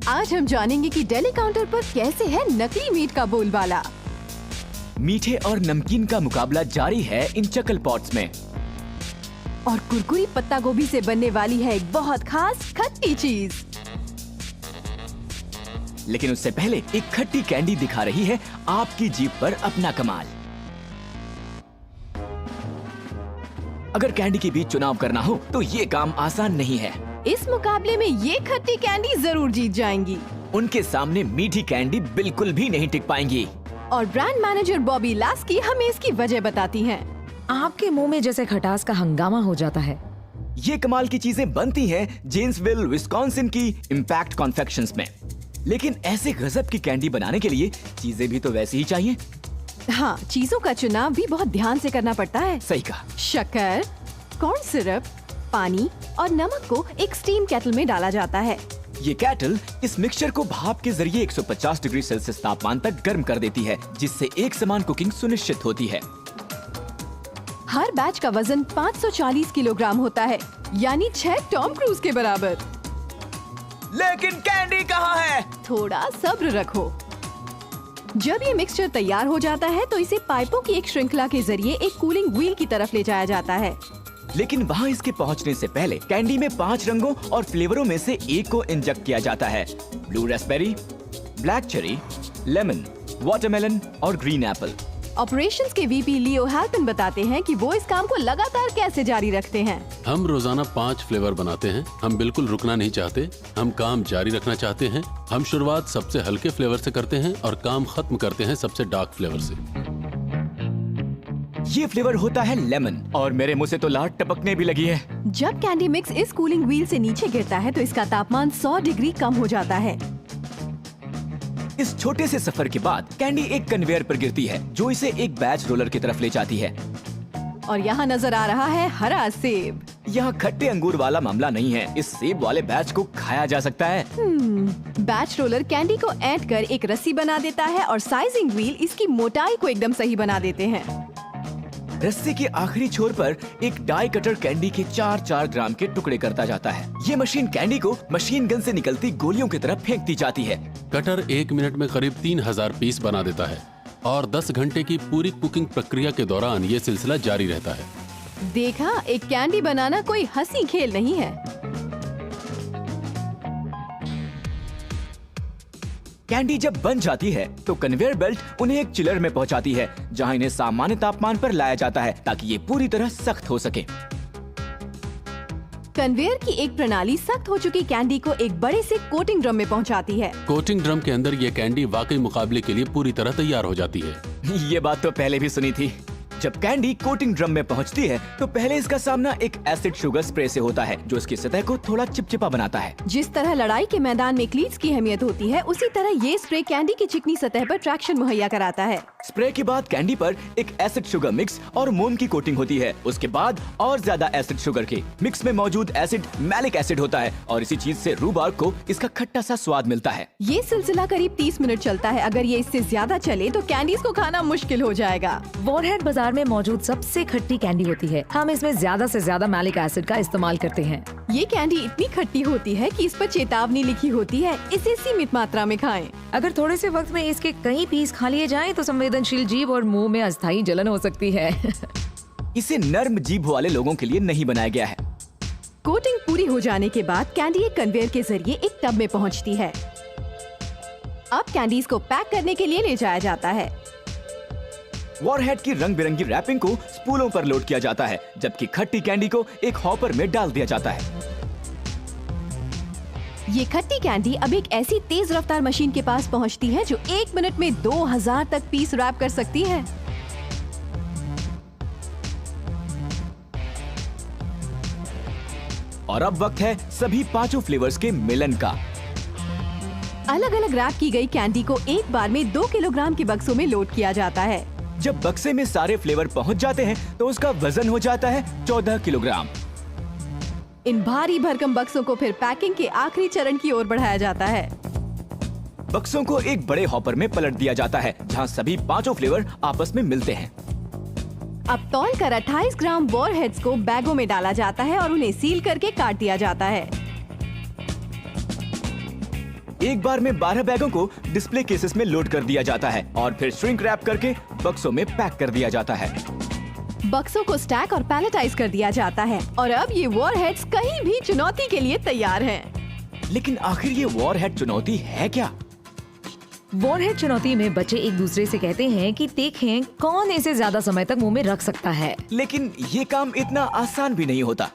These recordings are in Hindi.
आज हम जानेंगे कि दिल्ली काउंटर पर कैसे है नकली मीट का बोलबाला। मीठे और नमकीन का मुकाबला जारी है इन चकल पॉट्स में। और कुरकुरी पत्ता गोभी से बनने वाली है एक बहुत खास खट्टी चीज। लेकिन उससे पहले एक खट्टी कैंडी दिखा रही है आपकी जीभ पर अपना कमाल। अगर कैंडी के बीच चुनाव करना हो तो ये काम आसान नहीं है। इस मुकाबले में ये खट्टी कैंडी जरूर जीत जाएंगी। उनके सामने मीठी कैंडी बिल्कुल भी नहीं टिक पाएंगी। और ब्रांड मैनेजर बॉबी लास्की हमें इसकी वजह बताती हैं। आपके मुंह में जैसे खटास का हंगामा हो जाता है। ये कमाल की चीजें बनती हैं जेम्सविल, विस्कॉन्सिन की इम्पैक्ट कॉन्फेक्शंस में। लेकिन ऐसे गजब की कैंडी बनाने के लिए चीजें भी तो वैसी ही चाहिए। हाँ, चीजों का चुनाव भी बहुत ध्यान से करना पड़ता है। सही कहा। शक्कर, कॉर्न सिरप, पानी और नमक को एक स्टीम केटल में डाला जाता है। ये केटल इस मिक्सचर को भाप के जरिए 150 डिग्री सेल्सियस तापमान तक गर्म कर देती है, जिससे एक समान कुकिंग सुनिश्चित होती है। हर बैच का वजन 540 किलोग्राम होता है, यानी 6 टॉम क्रूज के बराबर। लेकिन कैंडी कहाँ है? थोड़ा सब्र रखो। जब ये मिक्सचर तैयार हो जाता है तो इसे पाइपों की एक श्रृंखला के जरिए एक कूलिंग व्हील की तरफ ले जाया जाता है। लेकिन वहाँ इसके पहुँचने से पहले कैंडी में 5 रंगों और फ्लेवरों में से एक को इंजेक्ट किया जाता है। Blue Raspberry, black cherry, lemon, watermelon और ग्रीन एप्पल। ऑपरेशंस के वीपी लियो हैल्पन बताते हैं कि वो इस काम को लगातार कैसे जारी रखते हैं। हम रोजाना 5 फ्लेवर बनाते हैं। हम बिल्कुल रुकना नहीं चाहते। हम काम जारी रखना चाहते हैं। हम शुरुआत सबसे हल्के फ्लेवर से करते हैं और काम खत्म करते हैं सबसे डार्क फ्लेवर से। ये फ्लेवर होता है लेमन और मेरे मुंह से तो लार टपकने भी लगी है। जब कैंडी मिक्स इस कूलिंग व्हील से नीचे गिरता है तो इसका तापमान 100 डिग्री कम हो जाता है। इस छोटे से सफर के बाद कैंडी एक कन्वेयर पर गिरती है, जो इसे एक बैच रोलर की तरफ ले जाती है। और यहाँ नजर आ रहा है हरा सेब। यहाँ खट्टे अंगूर वाला मामला नहीं है। इस सेब वाले बैच को खाया जा सकता है। बैच रोलर कैंडी को ऐंठ कर एक रस्सी बना देता है और साइजिंग व्हील इसकी मोटाई को एकदम सही बना देते हैं। रस्सी के आखिरी छोर पर एक डाई कटर कैंडी के 4-4 ग्राम के टुकड़े करता जाता है। ये मशीन कैंडी को मशीन गन से निकलती गोलियों की तरफ फेंकती जाती है। कटर 1 मिनट में करीब 3000 पीस बना देता है और 10 घंटे की पूरी कुकिंग प्रक्रिया के दौरान ये सिलसिला जारी रहता है। देखा, एक कैंडी बनाना कोई हंसी खेल नहीं है। कैंडी जब बन जाती है तो कन्वेयर बेल्ट उन्हें एक चिलर में पहुंचाती है, जहां इन्हें सामान्य तापमान पर लाया जाता है ताकि ये पूरी तरह सख्त हो सके। कन्वेयर की एक प्रणाली सख्त हो चुकी कैंडी को एक बड़े से कोटिंग ड्रम में पहुंचाती है। कोटिंग ड्रम के अंदर ये कैंडी वाकई मुकाबले के लिए पूरी तरह तैयार हो जाती है। ये बात तो पहले भी सुनी थी। जब कैंडी कोटिंग ड्रम में पहुंचती है तो पहले इसका सामना एक एसिड शुगर स्प्रे से होता है, जो इसकी सतह को थोड़ा चिपचिपा बनाता है। जिस तरह लड़ाई के मैदान में क्लीट्स की अहमियत होती है, उसी तरह ये स्प्रे कैंडी की चिकनी सतह पर ट्रैक्शन मुहैया कराता है। स्प्रे के बाद कैंडी पर एक एसिड शुगर मिक्स और मोम की कोटिंग होती है। उसके बाद और ज्यादा एसिड शुगर के मिक्स में मौजूद एसिड मैलिक एसिड होता है और इसी चीज से रूबार्ब को इसका खट्टा सा स्वाद मिलता है। ये सिलसिला करीब 30 मिनट चलता है। अगर ये इससे ज्यादा चले तो कैंडीज को खाना मुश्किल हो जाएगा। वॉरहेड बाजार में मौजूद सबसे खट्टी कैंडी होती है। हम इसमें ज्यादा से ज्यादा मैलिक एसिड का इस्तेमाल करते हैं। ये कैंडी इतनी खट्टी होती है कि इस पर चेतावनी लिखी होती है, इसे सीमित मात्रा में खाएं। अगर थोड़े से वक्त में इसके कई पीस खा लिए जाएं तो संवेदनशील जीभ और मुंह में अस्थायी जलन हो सकती है। इसे नर्म जीभ वाले लोगों के लिए नहीं बनाया गया है। कोटिंग पूरी हो जाने के बाद कैंडी एक कन्वेयर के जरिए एक टब में पहुंचती है। अब कैंडीज को पैक करने के लिए ले जाया जाता है। वॉरहेड की रंग बिरंगी रैपिंग को स्पूलों पर लोड किया जाता है, जबकि खट्टी कैंडी को एक हॉपर में डाल दिया जाता है। ये खट्टी कैंडी अब एक ऐसी तेज रफ्तार मशीन के पास पहुंचती है जो 1 मिनट में 2000 तक पीस रैप कर सकती है। और अब वक्त है सभी 5 फ्लेवर्स के मिलन का। अलग अलग रैप की गई कैंडी को एक बार में 2 किलोग्राम के बक्सों में लोड किया जाता है। जब बक्से में सारे फ्लेवर पहुंच जाते हैं तो उसका वजन हो जाता है 14 किलोग्राम। इन भारी भरकम बक्सों को फिर पैकिंग के आखिरी चरण की ओर बढ़ाया जाता है। बक्सों को एक बड़े हॉपर में पलट दिया जाता है, जहां सभी 5 फ्लेवर आपस में मिलते हैं। अब तौल कर 28 ग्राम वॉरहेड्स को बैगों में डाला जाता है और उन्हें सील करके काट दिया जाता है। एक बार में 12 बैगों को डिस्प्ले केसेस में लोड कर दिया जाता है और फिर श्रिंक रैप करके बक्सों में पैक कर दिया जाता है। बक्सों को स्टैक और पैलेटाइज कर दिया जाता है और अब ये वॉरहेड्स कहीं भी चुनौती के लिए तैयार हैं। लेकिन आखिर ये वॉरहेड चुनौती है क्या? वॉरहेड चुनौती में बच्चे एक दूसरे से कहते हैं कि देखें कौन इसे ज्यादा समय तक मुंह में रख सकता है। लेकिन ये काम इतना आसान भी नहीं होता।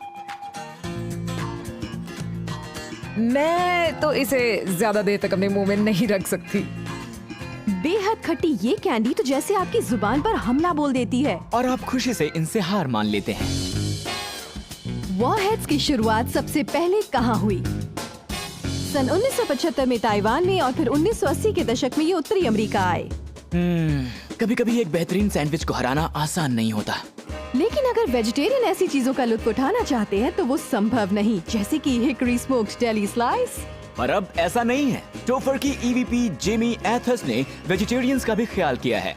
मैं तो इसे ज्यादा देर तक अपने मुंह में नहीं रख सकती। बेहद खट्टी ये कैंडी तो जैसे आपकी जुबान पर हमला बोल देती है और आप खुशी से इनसे हार मान लेते हैं। वॉरहेड्स की शुरुआत सबसे पहले कहाँ हुई? सन 1975 में ताइवान में और फिर 1980 के दशक में ये उत्तरी अमेरिका आए। कभी कभी एक बेहतरीन सैंडविच को हराना आसान नहीं होता। लेकिन अगर वेजिटेरियन ऐसी चीजों का लुत्फ उठाना चाहते हैं तो वो संभव नहीं, जैसे कि हिकरी स्मोक्ड डेली स्लाइस। पर अब ऐसा नहीं है। टोफर की ईवीपी जेमी एथर्स ने वेजिटेरियंस का भी ख्याल किया है।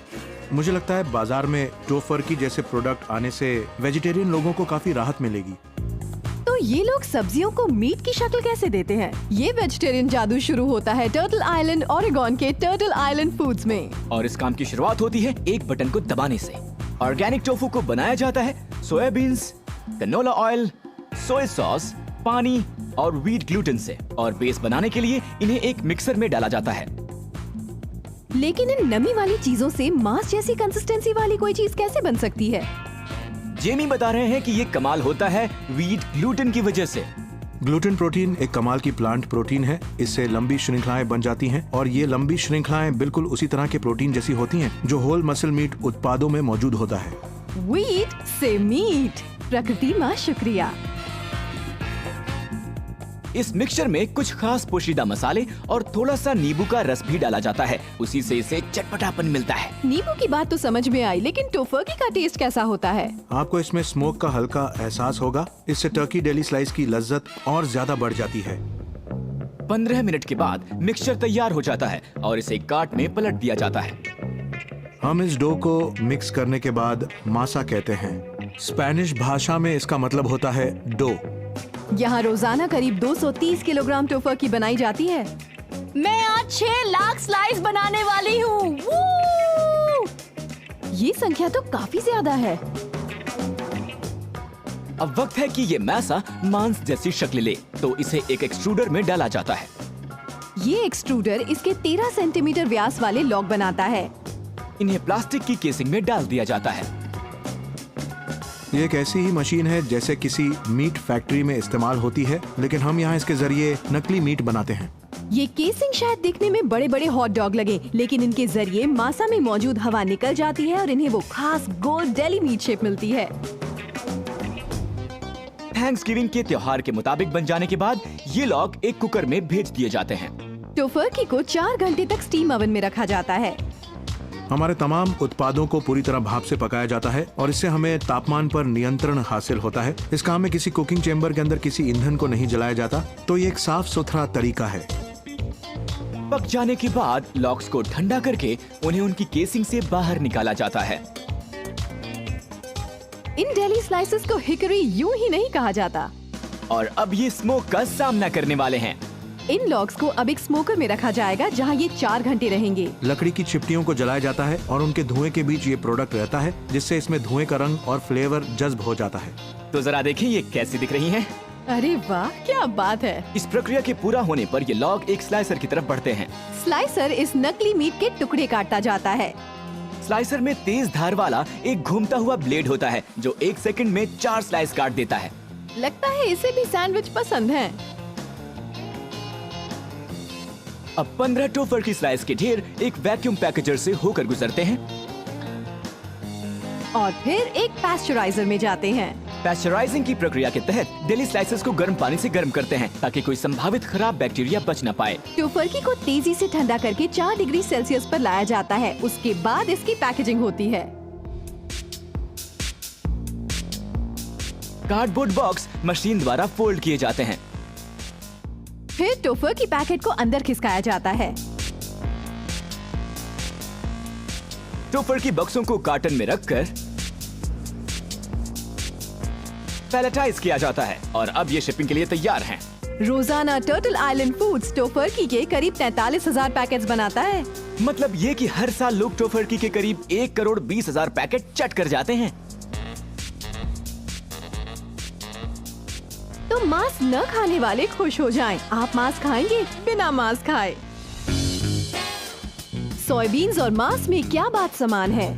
मुझे लगता है बाजार में टोफर की जैसे प्रोडक्ट आने से वेजिटेरियन लोगों को काफी राहत मिलेगी। तो ये लोग सब्जियों को मीट की शक्ल कैसे देते हैं? ये वेजिटेरियन जादू शुरू होता है टर्टल आइलैंड, ओरेगन के टर्टल आइलैंड फूड्स में। और इस काम की शुरुआत होती है एक बटन को दबाने से। ऑर्गेनिक टोफू को बनाया जाता है soya beans, canola oil, soya sauce, पानी और व्हीट ग्लूटेन से, और बेस बनाने के लिए इन्हें एक मिक्सर में डाला जाता है। लेकिन इन नमी वाली चीजों से मांस जैसी कंसिस्टेंसी वाली कोई चीज कैसे बन सकती है? जेमी बता रहे हैं कि ये कमाल होता है व्हीट ग्लूटेन की वजह से। ग्लूटेन प्रोटीन एक कमाल की प्लांट प्रोटीन है। इससे लंबी श्रृंखलाएं बन जाती हैं और ये लंबी श्रृंखलाएं बिल्कुल उसी तरह के प्रोटीन जैसी होती हैं जो होल मसल मीट उत्पादों में मौजूद होता है। व्हीट से मीट, प्रकृति माँ शुक्रिया। इस मिक्सचर में कुछ खास पोशीदा मसाले और थोड़ा सा नींबू का रस भी डाला जाता है। उसी से इसे चटपटापन मिलता है। नींबू की बात तो समझ में आई, लेकिन टोफर्की का टेस्ट कैसा होता है? आपको इसमें स्मोक का हल्का एहसास होगा। इससे टर्की डेली स्लाइस की लज्जत और ज्यादा बढ़ जाती है। 15 मिनट के बाद मिक्सचर तैयार हो जाता है और इसे काट में पलट दिया जाता है। हम इस डो को मिक्स करने के बाद मासा कहते हैं। स्पेनिश भाषा में इसका मतलब होता है डो। यहाँ रोजाना करीब 230 किलोग्राम टोफर्की बनाई जाती है। मैं आज 6 लाख स्लाइस बनाने वाली हूँ। ये संख्या तो काफी ज्यादा है। अब वक्त है कि ये मैसा मांस जैसी शक्ल ले, तो इसे एक एक्सट्रूडर में डाला जाता है। ये एक्सट्रूडर इसके 13 सेंटीमीटर व्यास वाले लॉग बनाता है। इन्हें प्लास्टिक की केसिंग में डाल दिया जाता है। ये एक ऐसी ही मशीन है जैसे किसी मीट फैक्ट्री में इस्तेमाल होती है, लेकिन हम यहाँ इसके जरिए नकली मीट बनाते हैं। ये केसिंग शायद दिखने में बड़े बड़े हॉट डॉग लगे, लेकिन इनके जरिए मासा में मौजूद हवा निकल जाती है और इन्हें वो खास गोल डेली मीट शेप मिलती है। थैंक्सगिविंग के त्योहार के मुताबिक बन जाने के बाद ये लॉग एक कुकर में भेज दिए जाते हैं। टोफर्की को 4 घंटे तक स्टीम ओवन में रखा जाता है। हमारे तमाम उत्पादों को पूरी तरह भाप से पकाया जाता है और इससे हमें तापमान पर नियंत्रण हासिल होता है। इस काम में किसी कुकिंग चेम्बर के अंदर किसी ईंधन को नहीं जलाया जाता, तो ये एक साफ सुथरा तरीका है। पक जाने के बाद लॉग्स को ठंडा करके उन्हें उनकी केसिंग से बाहर निकाला जाता है। इन डेली स्लाइसेस को हिकरी यूं ही नहीं कहा जाता। और अब ये स्मोक का सामना करने वाले हैं। इन लॉग्स को अब एक स्मोकर में रखा जाएगा जहां ये 4 घंटे रहेंगे। लकड़ी की चिपटियों को जलाया जाता है और उनके धुएं के बीच ये प्रोडक्ट रहता है, जिससे इसमें धुएं का रंग और फ्लेवर जज्ब हो जाता है। तो जरा देखें ये कैसी दिख रही हैं। अरे वाह, क्या बात है। इस प्रक्रिया के पूरा होने पर ये लॉग एक स्लाइसर की तरफ बढ़ते हैं। स्लाइसर इस नकली मीट के टुकड़े काटता जाता है। स्लाइसर में तेज धार वाला एक घूमता हुआ ब्लेड होता है जो 1 सेकंड में 4 स्लाइस काट देता है। लगता है इसे भी सैंडविच पसंद है। अब 15 टोफर की स्लाइस के ढेर एक वैक्यूम पैकेजर से होकर गुजरते हैं और फिर एक पैस्चराइजर में जाते हैं। पैस्चराइजिंग की प्रक्रिया के तहत डेली स्लाइसेस को गर्म पानी से गर्म करते हैं ताकि कोई संभावित खराब बैक्टीरिया बच न पाए। टोफर्की को तेजी से ठंडा करके 4 डिग्री सेल्सियस पर लाया जाता है। उसके बाद इसकी पैकेजिंग होती है। कार्डबोर्ड बॉक्स मशीन द्वारा फोल्ड किए जाते हैं। फिर टोफर्की पैकेट को अंदर खिसकाया जाता है। टोफर्की बक्सों को कार्टन में रखकर पैलेटाइज किया जाता है और अब ये शिपिंग के लिए तैयार हैं। रोजाना टर्टल आइलैंड फूड्स टोफर्की के करीब 43,000 पैकेट्स बनाता है। मतलब ये कि हर साल लोग टोफर्की के करीब 1,20,00,000 पैकेट चट कर जाते हैं। तो मांस न खाने वाले खुश हो जाएं। आप मांस खाएंगे बिना मांस खाए। सोयाबीन्स और मांस में क्या बात समान है?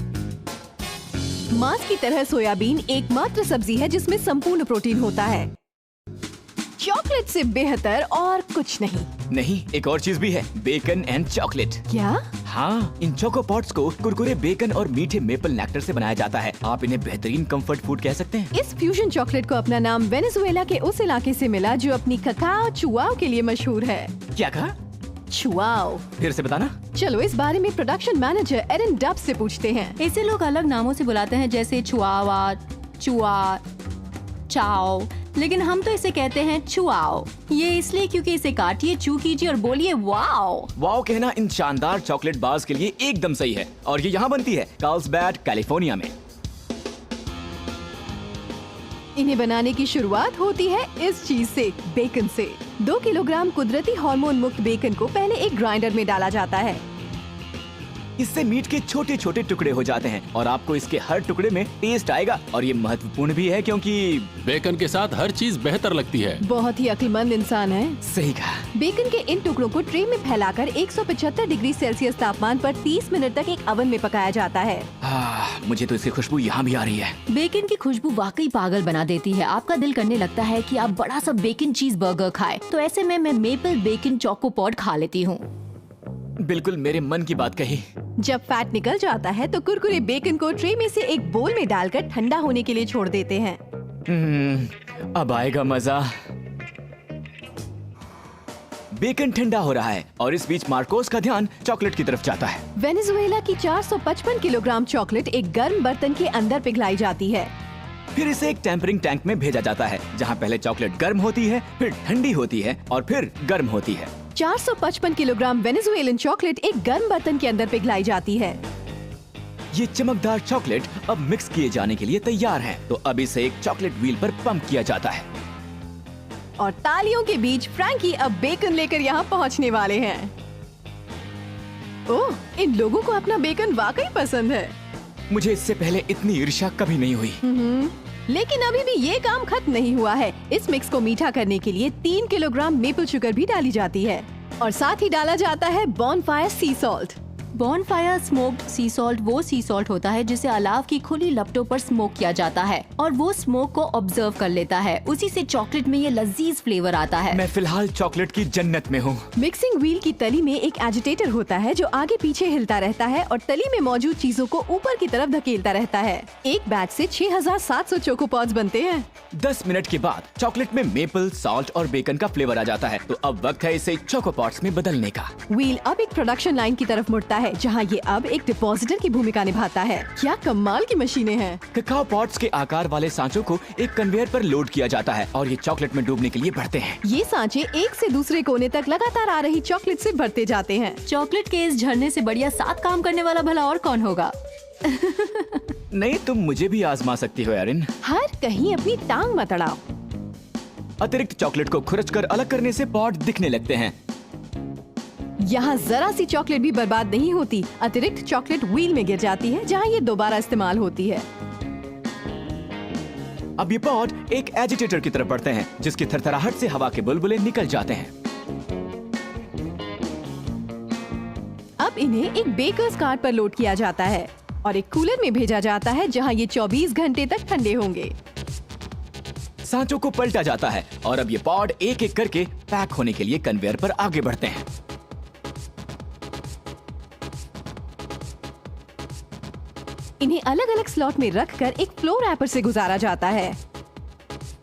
मांस की तरह सोयाबीन एकमात्र सब्जी है जिसमें संपूर्ण प्रोटीन होता है। चॉकलेट से बेहतर और कुछ नहीं। एक और चीज भी है, बेकन एंड चॉकलेट। क्या? हाँ, इन चोको पॉट्स को कुरकुरे बेकन और मीठे मेपल नेक्टर से बनाया जाता है। आप इन्हें बेहतरीन कंफर्ट फूड कह सकते हैं। इस फ्यूजन चॉकलेट को अपना नाम वेनेजुएला के उस इलाके से मिला जो अपनी ककाओ चुआओ के लिए मशहूर है। क्या कहा? चुआओ। फिर से बताना। चलो इस बारे में प्रोडक्शन मैनेजर एरन डब से पूछते हैं। इसे लोग अलग नामों से बुलाते हैं, जैसे चुआवा, चुआ, चाओ, लेकिन हम तो इसे कहते हैं चुआओ। ये इसलिए क्योंकि इसे काटिए, चू कीजिए और बोलिए वाओ। वाओ कहना इन शानदार चॉकलेट बार्स के लिए एकदम सही है और ये यहाँ बनती है कार्लसबैड, कैलिफोर्निया में। इन्हें बनाने की शुरुआत होती है इस चीज से, बेकन से। 2 किलोग्राम कुदरती हार्मोन मुक्त बेकन को पहले एक ग्राइंडर में डाला जाता है। इससे मीट के छोटे छोटे टुकड़े हो जाते हैं और आपको इसके हर टुकड़े में टेस्ट आएगा। और ये महत्वपूर्ण भी है क्योंकि बेकन के साथ हर चीज बेहतर लगती है। बहुत ही अक्लमंद इंसान है। सही कहा। बेकन के इन टुकड़ों को ट्रे में फैलाकर 175 डिग्री सेल्सियस तापमान पर 30 मिनट तक एक ओवन में पकाया जाता है। मुझे तो इसकी खुशबू यहाँ भी आ रही है। बेकन की खुशबू वाकई पागल बना देती है। आपका दिल करने लगता है कि आप बड़ा सा बेकन चीज बर्गर खाएं। तो ऐसे में मैं मेपल बेकन चोको पॉड खा लेती हूँ। बिल्कुल मेरे मन की बात कही। जब फैट निकल जाता है तो कुरकुरे बेकन को ट्रे में से एक बोल में डालकर ठंडा होने के लिए छोड़ देते हैं। अब आएगा मजा। बेकन ठंडा हो रहा है और इस बीच मार्कोस का ध्यान चॉकलेट की तरफ जाता है। वेनेजुएला की 455 किलोग्राम चॉकलेट एक गर्म बर्तन के अंदर पिघलाई जाती है। फिर इसे एक टेम्परिंग टैंक में भेजा जाता है जहाँ पहले चॉकलेट गर्म होती है, फिर ठंडी होती है और फिर गर्म होती है। 455 किलोग्राम वेनेजुएलन चॉकलेट एक गर्म बर्तन के अंदर पिघलाई जाती है। ये चमकदार चॉकलेट अब मिक्स किए जाने के लिए तैयार है। तो अब इसे एक चॉकलेट व्हील पर पंप किया जाता है। और तालियों के बीच फ्रैंकी अब बेकन लेकर यहाँ पहुँचने वाले हैं। ओह, इन लोगों को अपना बेकन वाकई पसंद है। मुझे इससे पहले इतनी ईर्ष्या कभी नहीं हुई। लेकिन अभी भी ये काम खत्म नहीं हुआ है। इस मिक्स को मीठा करने के लिए 3 किलोग्राम मेपल शुगर भी डाली जाती है और साथ ही डाला जाता है बॉनफायर सी सॉल्ट। बॉनफायर स्मोक्ड सी सॉल्ट वो सी सॉल्ट होता है जिसे अलाव की खुली लपटों पर स्मोक किया जाता है और वो स्मोक को ऑब्जर्व कर लेता है। उसी से चॉकलेट में ये लजीज फ्लेवर आता है। मैं फिलहाल चॉकलेट की जन्नत में हूँ। मिक्सिंग व्हील की तली में एक एजिटेटर होता है जो आगे पीछे हिलता रहता है और तली में मौजूद चीजों को ऊपर की तरफ धकेलता रहता है। एक बैच से 6,700 चोको पॉड्स बनते हैं। 10 मिनट के बाद चॉकलेट में मेपल, सॉल्ट और बेकन का फ्लेवर आ जाता है। तो अब वक्त है इसे चोको पॉट्स में बदलने का। व्हील अब एक प्रोडक्शन लाइन की तरफ मुड़ता है जहाँ ये अब एक डिपॉजिटर की भूमिका निभाता है। क्या कमाल की मशीनें हैं। ककाओ पॉट्स के आकार वाले सांचों को एक कन्वेयर पर लोड किया जाता है और ये चॉकलेट में डूबने के लिए बढ़ते हैं। ये सांचे एक से दूसरे कोने तक लगातार आ रही चॉकलेट से भरते जाते हैं। चॉकलेट के इस झरने से बढ़िया साथ काम करने वाला भला और कौन होगा। नहीं, तुम मुझे भी आजमा सकती हो एरिन। हर कहीं अपनी टांग मत अड़ाओ। अतिरिक्त चॉकलेट को खुरच कर अलग करने से पॉड दिखने लगते हैं। यहाँ जरा सी चॉकलेट भी बर्बाद नहीं होती। अतिरिक्त चॉकलेट व्हील में गिर जाती है जहाँ ये दोबारा इस्तेमाल होती है। अब ये पॉड एक एजिटेटर की तरफ बढ़ते हैं जिसकी थरथराहट से हवा के बुलबुले निकल जाते हैं। अब इन्हें एक बेकर्स कार्ट पर लोड किया जाता है और एक कूलर में भेजा जाता है जहाँ ये 24 घंटे तक ठंडे होंगे। सांचों को पलटा जाता है और अब ये पॉड एक एक करके पैक होने के लिए कन्वेयर पर आगे बढ़ते हैं। इन्हें अलग अलग स्लॉट में रखकर एक फ्लो रैपर से गुजारा जाता है।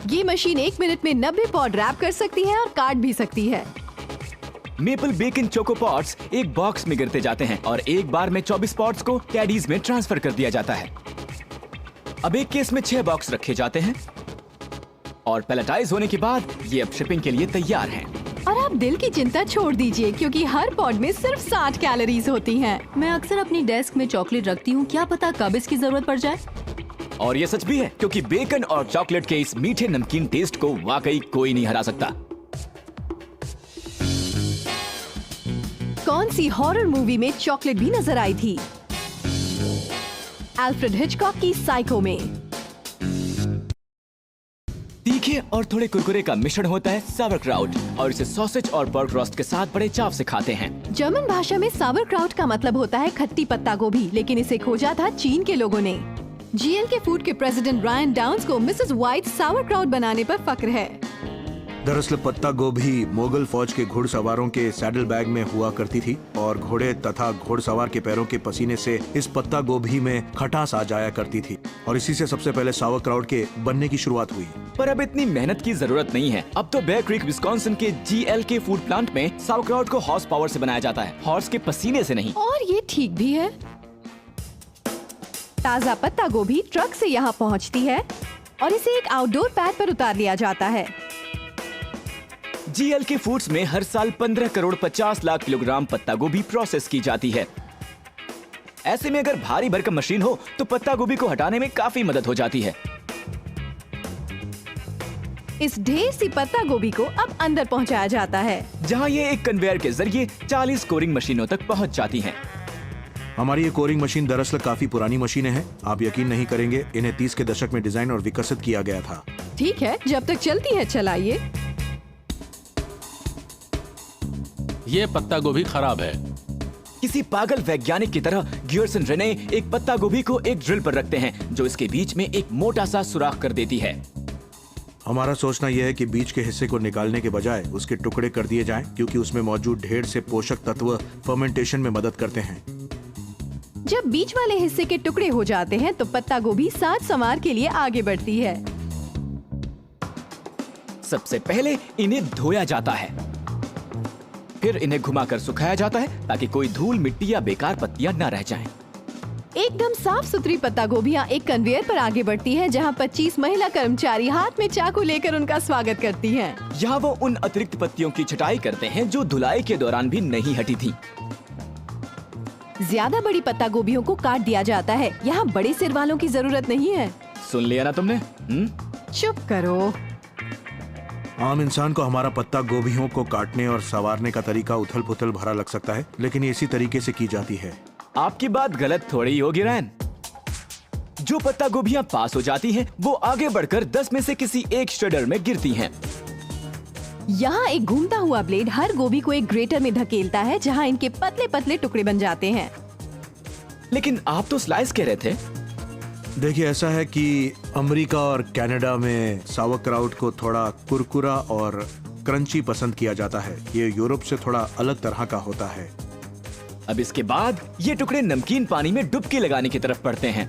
ये मशीन 1 मिनट में 90 पॉड रैप कर सकती है और काट भी सकती है। मेपल बेकन चोको पॉड्स एक बॉक्स में गिरते जाते हैं और एक बार में 24 पॉड्स को कैडीज में ट्रांसफर कर दिया जाता है। अब एक केस में 6 बॉक्स रखे जाते हैं और पैलेटाइज होने के बाद ये अब शिपिंग के लिए तैयार हैं। और आप दिल की चिंता छोड़ दीजिए क्योंकि हर पॉड में सिर्फ 60 कैलोरीज होती हैं। मैं अक्सर अपनी डेस्क में चॉकलेट रखती हूँ, क्या पता कब इसकी जरूरत पड़ जाए। और ये सच भी है क्योंकि बेकन और चॉकलेट के इस मीठे नमकीन टेस्ट को वाकई कोई नहीं हरा सकता। कौन सी हॉरर मूवी में चॉकलेट भी नजर आई थी? अल्फ्रेड हिचकॉक की साइको में। तीखे और थोड़े कुरकुरे का मिश्रण होता है सावरक्राउट और इसे सॉसेज और पर्क रोस्ट के साथ बड़े चाव से खाते हैं। जर्मन भाषा में सावरक्राउट का मतलब होता है खट्टी पत्ता गोभी, लेकिन इसे खोजा था चीन के लोगों ने। जीएल के फूड के प्रेसिडेंट ब्रायन डाउन्स को मिसेस व्हाइट सावरक्राउट बनाने पर फक्र है। दरअसल पत्ता गोभी मुगल फौज के घुड़सवारों के सैडल बैग में हुआ करती थी और घोड़े तथा घुड़सवार के पैरों के पसीने से इस पत्ता गोभी में खटास आ जाया करती थी और इसी से सबसे पहले सावरक्राउट के बनने की शुरुआत हुई। पर अब इतनी मेहनत की जरूरत नहीं है। अब तो बेयर क्रीक विस्कॉन्सिन के जीएल के फूड प्लांट में सावरक्राउट को हॉर्स पावर से बनाया जाता है, हॉर्स के पसीने से नहीं। और ये ठीक भी है। ताजा पत्ता गोभी ट्रक से यहाँ पहुँचती है और इसे एक आउटडोर पैड पर उतार लिया जाता है। जीएल के फूड्स में हर साल 15 करोड़ 50 लाख किलोग्राम पत्ता गोभी प्रोसेस की जाती है। ऐसे में अगर भारी भरकम मशीन हो तो पत्ता गोभी को हटाने में काफी मदद हो जाती है। इस ढेर सी पत्ता गोभी को अब अंदर पहुंचाया जाता है, जहां ये एक कन्वेयर के जरिए 40 कोरिंग मशीनों तक पहुंच जाती हैं। हमारी ये कोरिंग मशीन दरअसल काफी पुरानी मशीनें हैं। आप यकीन नहीं करेंगे, इन्हें 30 के दशक में डिजाइन और विकसित किया गया था। ठीक है, जब तक चलती है चलाइए। ये पत्ता गोभी खराब है। किसी पागल वैज्ञानिक की तरह गियर्सन रेने एक पत्ता गोभी को एक ड्रिल पर रखते हैं जो इसके बीच में एक मोटा सा सुराख कर देती है। हमारा सोचना यह है कि बीच के हिस्से को निकालने के बजाय उसके टुकड़े कर दिए जाएं, क्योंकि उसमें मौजूद ढेर से पोषक तत्व फर्मेंटेशन में मदद करते हैं। जब बीच वाले हिस्से के टुकड़े हो जाते हैं तो पत्ता गोभी साज संवार के लिए आगे बढ़ती है। सबसे पहले इन्हें धोया जाता है, फिर इन्हें घुमाकर सुखाया जाता है ताकि कोई धूल मिट्टी या बेकार पत्तियां न रह जाएं। एकदम साफ सुथरी पत्ता गोभियां एक कन्वेयर पर आगे बढ़ती हैं, जहां 25 महिला कर्मचारी हाथ में चाकू लेकर उनका स्वागत करती हैं। यहाँ वो उन अतिरिक्त पत्तियों की छटाई करते हैं जो धुलाई के दौरान भी नहीं हटी थी। ज्यादा बड़ी पत्ता गोभियों को काट दिया जाता है। यहाँ बड़े सिर वालों की जरूरत नहीं है। सुन लिया ना तुमने? चुप करो। आम इंसान को हमारा पत्ता गोभियों को काटने और संवारने का तरीका उथल पुथल भरा लग सकता है, लेकिन ये इसी तरीके से की जाती है। आपकी बात गलत थोड़ी होगी रैन। जो पत्ता गोभियां पास हो जाती हैं, वो आगे बढ़कर 10 में से किसी एक श्रेडर में गिरती हैं। यहाँ एक घूमता हुआ ब्लेड हर गोभी को एक ग्रेटर में धकेलता है, जहाँ इनके पतले पतले टुकड़े बन जाते हैं। लेकिन आप तो स्लाइस कह रहे थे। देखिए, ऐसा है कि अमेरिका और कनाडा में सावरक्राउट को थोड़ा कुरकुरा और क्रंची पसंद किया जाता है। ये यूरोप से थोड़ा अलग तरह का होता है। अब इसके बाद ये टुकड़े नमकीन पानी में डुबकी लगाने की तरफ बढ़ते हैं।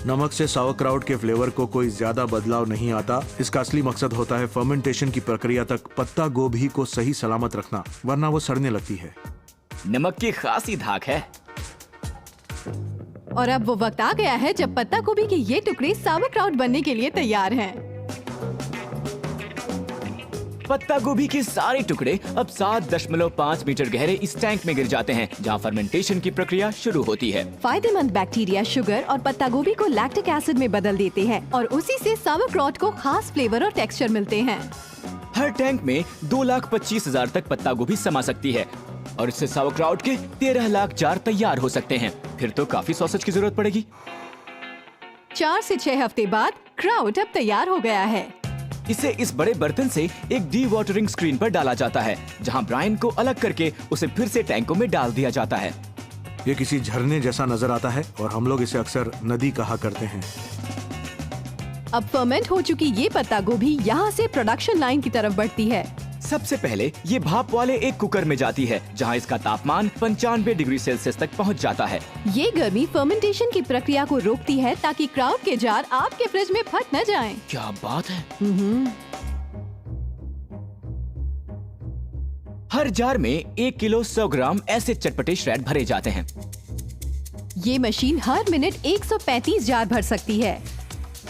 नमक से सावरक्राउट के फ्लेवर को कोई ज्यादा बदलाव नहीं आता। इसका असली मकसद होता है फर्मेंटेशन की प्रक्रिया तक पत्ता गोभी को सही सलामत रखना, वरना वो सड़ने लगती है। नमक की खासी धाक है। और अब वो वक्त आ गया है जब पत्ता गोभी के ये टुकड़े सावरक्राउट बनने के लिए तैयार हैं। पत्ता गोभी के सारे टुकड़े अब 7.5 मीटर गहरे इस टैंक में गिर जाते हैं, जहां फर्मेंटेशन की प्रक्रिया शुरू होती है। फायदेमंद बैक्टीरिया शुगर और पत्ता गोभी को लैक्टिक एसिड में बदल देते हैं और उसी से सावरक्राउट को खास फ्लेवर और टेक्सचर मिलते हैं। हर टैंक में 2,25,000 तक पत्ता गोभी समा सकती है और इससे सावरक्राउट के 13 लाख जार तैयार हो सकते हैं। फिर तो काफी सॉसेज की जरूरत पड़ेगी। 4 से 6 हफ्ते बाद क्राउट अब तैयार हो गया है। इसे इस बड़े बर्तन से एक डी वाटरिंग स्क्रीन पर डाला जाता है, जहां ब्रायन को अलग करके उसे फिर से टैंकों में डाल दिया जाता है। ये किसी झरने जैसा नजर आता है और हम लोग इसे अक्सर नदी कहा करते हैं। अब फर्मेंट हो चुकी ये पत्ता गोभी यहाँ से प्रोडक्शन लाइन की तरफ बढ़ती है। सबसे पहले ये भाप वाले एक कुकर में जाती है, जहां इसका तापमान 95 डिग्री सेल्सियस तक पहुंच जाता है। ये गर्मी फर्मेंटेशन की प्रक्रिया को रोकती है ताकि क्राउट के जार आपके फ्रिज में फट न जाएं। क्या बात है। हर जार में 1 किलो 100 ग्राम ऐसे चटपटे श्रेड भरे जाते हैं। ये मशीन हर मिनट 135 जार भर सकती है।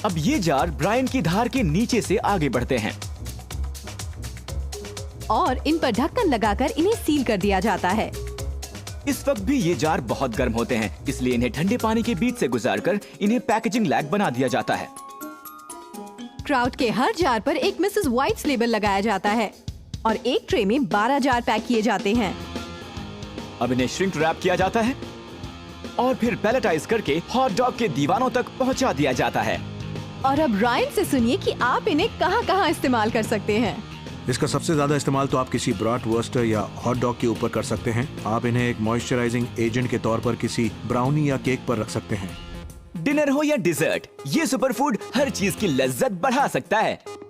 अब ये जार ब्रायन की धार के नीचे से आगे बढ़ते हैं और इन पर ढक्कन लगाकर इन्हें सील कर दिया जाता है। इस वक्त भी ये जार बहुत गर्म होते हैं, इसलिए इन्हें ठंडे पानी के बीच से गुजारकर इन्हें पैकेजिंग लैग बना दिया जाता है। क्राउट के हर जार पर एक मिसेस व्हाइट्स लेबल लगाया जाता है। और एक ट्रे में 12 जार पैक किए जाते हैं। अब इन्हें श्रिंक रैप किया जाता है और फिर पैलेटाइज करके हॉट डॉग के दीवानों तक पहुंचा दिया जाता है। और अब रायन से सुनिए कि आप इन्हें कहां-कहां इस्तेमाल कर सकते हैं। इसका सबसे ज्यादा इस्तेमाल तो आप किसी ब्राटवुर्स्ट या हॉट डॉग के ऊपर कर सकते हैं। आप इन्हें एक मॉइस्चराइजिंग एजेंट के तौर पर किसी ब्राउनी या केक पर रख सकते हैं। डिनर हो या डिजर्ट, ये सुपर फूड हर चीज की लज्जत बढ़ा सकता है।